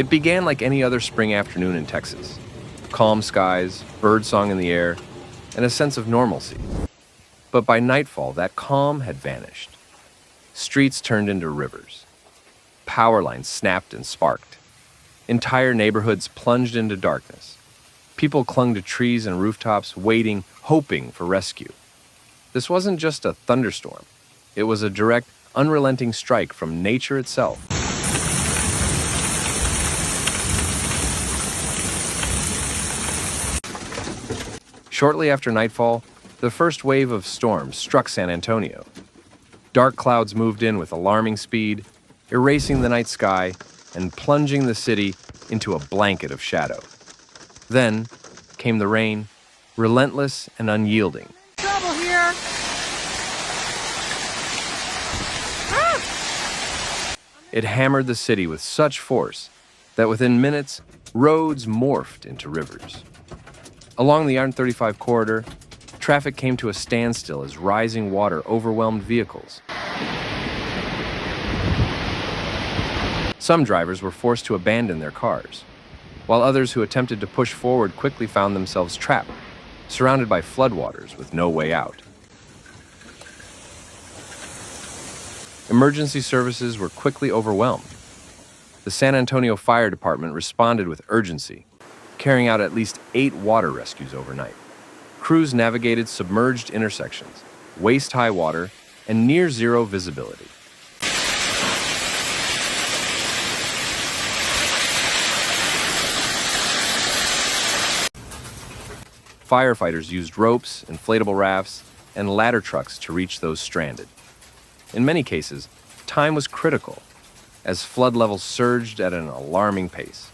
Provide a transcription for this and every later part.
It began like any other spring afternoon in Texas. Calm skies, birdsong in the air, and a sense of normalcy. But by nightfall, that calm had vanished. Streets turned into rivers. Power lines snapped and sparked. Entire neighborhoods plunged into darkness. People clung to trees and rooftops, waiting, hoping for rescue. This wasn't just a thunderstorm. It was a direct, unrelenting strike from nature itself. Shortly after nightfall, the first wave of storms struck San Antonio. Dark clouds moved in with alarming speed, erasing the night sky and plunging the city into a blanket of shadow. Then came the rain, relentless and unyielding. Trouble here! It hammered the city with such force that within minutes, roads morphed into rivers. Along the I-35 corridor, traffic came to a standstill as rising water overwhelmed vehicles. Some drivers were forced to abandon their cars, while others who attempted to push forward quickly found themselves trapped, surrounded by floodwaters with no way out. Emergency services were quickly overwhelmed. The San Antonio Fire Department responded with urgency, carrying out at least 8 water rescues overnight. Crews navigated submerged intersections, waist-high water, and near-zero visibility. Firefighters used ropes, inflatable rafts, and ladder trucks to reach those stranded. In many cases, time was critical, as flood levels surged at an alarming pace.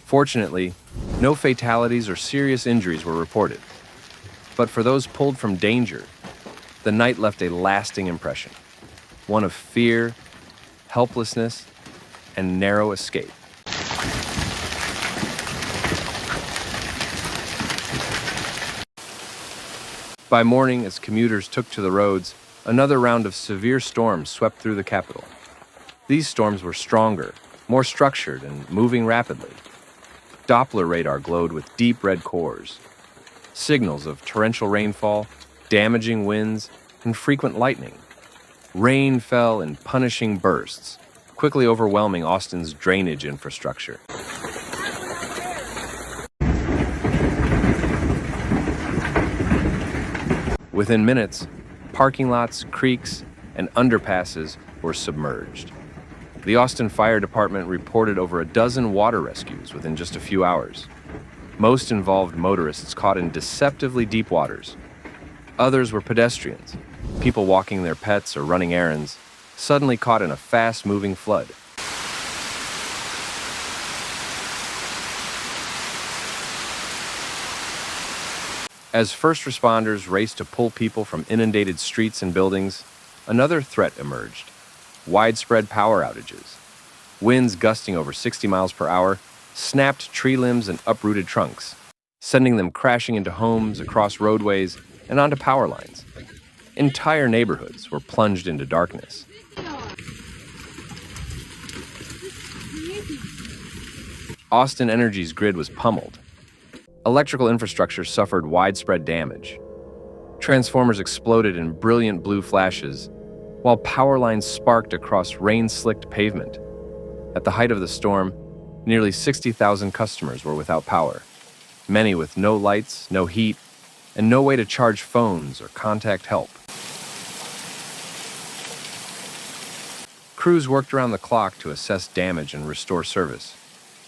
Fortunately, no fatalities or serious injuries were reported. But for those pulled from danger, the night left a lasting impression, one of fear, helplessness, and narrow escape. By morning, as commuters took to the roads, another round of severe storms swept through the capital. These storms were stronger, more structured, and moving rapidly. Doppler radar glowed with deep red cores, signals of torrential rainfall, damaging winds, and frequent lightning. Rain fell in punishing bursts, quickly overwhelming Austin's drainage infrastructure. Within minutes, parking lots, creeks, and underpasses were submerged. The Austin Fire Department reported over a dozen water rescues within just a few hours. Most involved motorists caught in deceptively deep waters. Others were pedestrians, people walking their pets or running errands, suddenly caught in a fast-moving flood. As first responders raced to pull people from inundated streets and buildings, another threat emerged: widespread power outages. Winds gusting over 60 miles per hour snapped tree limbs and uprooted trunks, sending them crashing into homes, across roadways, and onto power lines. Entire neighborhoods were plunged into darkness. Austin Energy's grid was pummeled. Electrical infrastructure suffered widespread damage. Transformers exploded in brilliant blue flashes, while power lines sparked across rain-slicked pavement. At the height of the storm, nearly 60,000 customers were without power, many with no lights, no heat, and no way to charge phones or contact help. Crews worked around the clock to assess damage and restore service.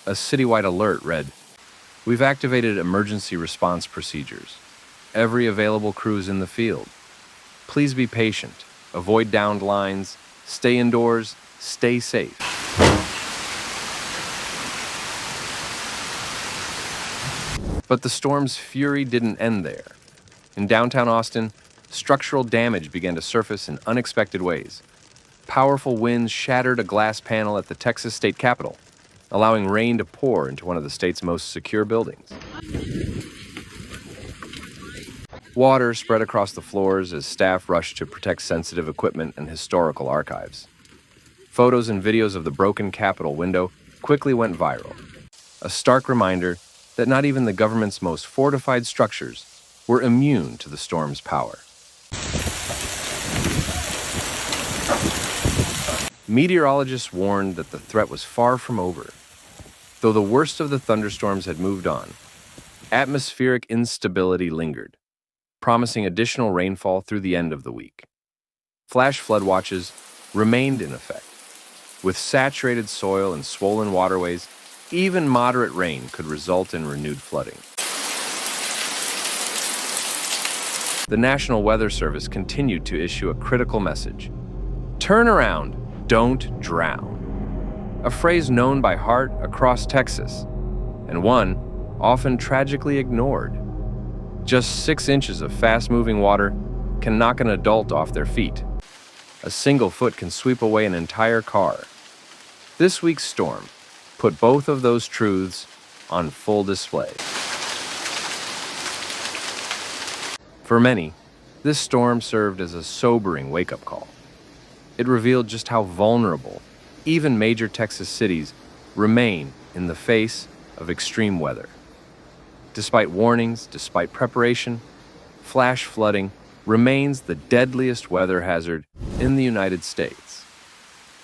A citywide alert read, "We've activated emergency response procedures. Every available crew is in the field. Please be patient, avoid downed lines, stay indoors, stay safe." But the storm's fury didn't end there. In downtown Austin, structural damage began to surface in unexpected ways. Powerful winds shattered a glass panel at the Texas state capitol, allowing rain to pour into one of the state's most secure buildings. Water spread across the floors as staff rushed to protect sensitive equipment and historical archives. Photos and videos of the broken Capitol window quickly went viral, a stark reminder that not even the government's most fortified structures were immune to the storm's power. Meteorologists warned that the threat was far from over. Though the worst of the thunderstorms had moved on, atmospheric instability lingered, promising additional rainfall through the end of the week. Flash flood watches remained in effect. With saturated soil and swollen waterways, even moderate rain could result in renewed flooding. The National Weather Service continued to issue a critical message: turn around, don't drown. A phrase known by heart across Texas, and one often tragically ignored. Just 6 inches of fast-moving water can knock an adult off their feet. A single foot can sweep away an entire car. This week's storm put both of those truths on full display. For many, this storm served as a sobering wake-up call. It revealed just how vulnerable even major Texas cities remain in the face of extreme weather. Despite warnings, despite preparation, flash flooding remains the deadliest weather hazard in the United States.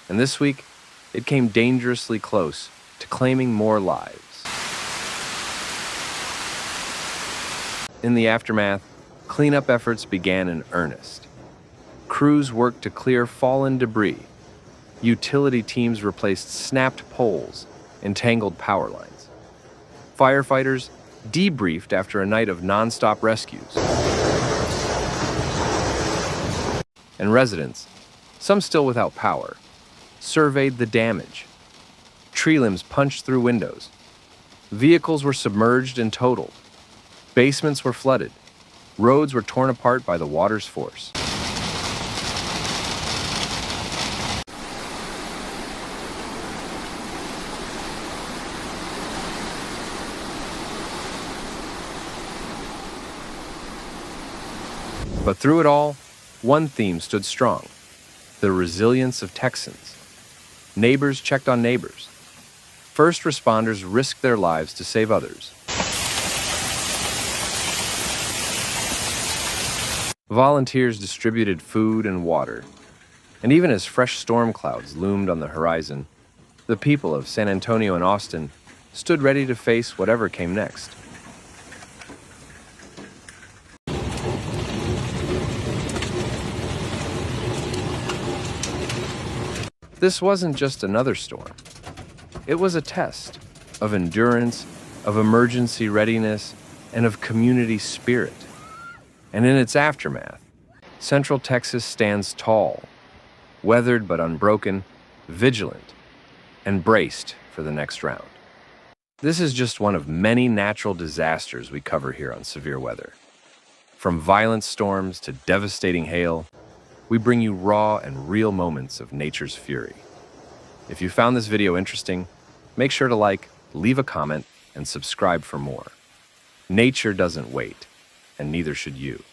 And this week, it came dangerously close to claiming more lives. In the aftermath, cleanup efforts began in earnest. Crews worked to clear fallen debris. Utility teams replaced snapped poles and tangled power lines. Firefighters debriefed after a night of nonstop rescues. And residents, some still without power, surveyed the damage. Tree limbs punched through windows. Vehicles were submerged and totaled. Basements were flooded. Roads were torn apart by the water's force. But through it all, one theme stood strong: the resilience of Texans. Neighbors checked on neighbors. First responders risked their lives to save others. Volunteers distributed food and water. And even as fresh storm clouds loomed on the horizon, the people of San Antonio and Austin stood ready to face whatever came next. This wasn't just another storm. It was a test of endurance, of emergency readiness, and of community spirit. And in its aftermath, Central Texas stands tall, weathered but unbroken, vigilant, and braced for the next round. This is just one of many natural disasters we cover here on Severe Weather. From violent storms to devastating hail, we bring you raw and real moments of nature's fury. If you found this video interesting, make sure to like, leave a comment, and subscribe for more. Nature doesn't wait, and neither should you.